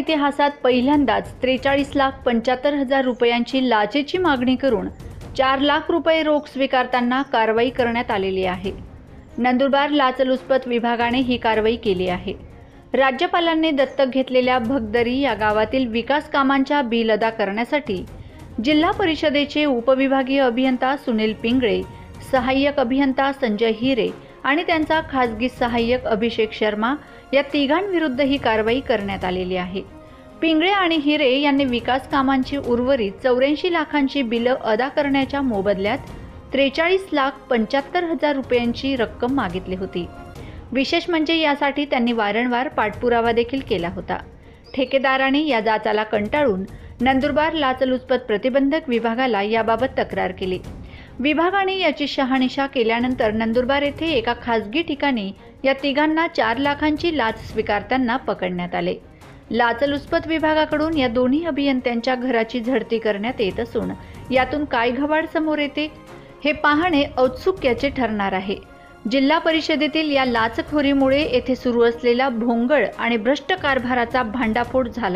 इतिहासात पहिल्यांदाच 43,75,000 रुपयांची लाचेची मागणी करून 4 लाख रुपये रोख स्वीकारताना कारवाई करण्यात आलेली आहे। नंदुरबार लाचलुचपत विभागाने ही कारवाई केली आहे। राज्यपालांनी दत्तक घेतलेल्या भगदरी या गावातील विकास कामांच्या बिल अदा करण्यासाठी जिल्हा परिषदेचे उपविभागीय अभियंता सुनील पिंगळे, सहाय्यक अभियंता संजय हिरे आणि त्यांचा खासगी सहाय्यक अभिषेक शर्मा या तिघांविरुद्ध ही कारवाई करण्यात आलेली आहे। पिंगळे आणि हिरे यांनी विकास कामांची उर्वरित 84 लाखांची बिलं अदा करण्याच्या मोबदल्यात 43,75,000 रुपयांची रक्कम मागितली होती। विशेष म्हणजे यासाठी त्यांनी वारंवार पाठपुरावा देखील केला होता। ठेकेदाराने या जाचाला कंटाळून नंदुरबार लाचलुचपत प्रतिबंधक विभागाला याबाबत तक्रार केली। विभागाने याची शहानिशा केल्यानंतर नंदुरबार येथे एका खासगी ठिकाणी या तिघांना 4 लाखांची लाच स्वीकारताना पकडण्यात आले। लाचलुचपत विभागाकडून या दोन्ही अभियंत्यांच्या घराची झडती करण्यात येत असून यातून काय घबाड समोर येते हे पाहणे औत्सुक्याचे ठरणार आहे। जिल्हा परिषदेतील या लाचखोरीमुळे येथे सुरू असलेला भोंगळ आणि भ्रष्ट कारभाराचा भांडाफोड झाला।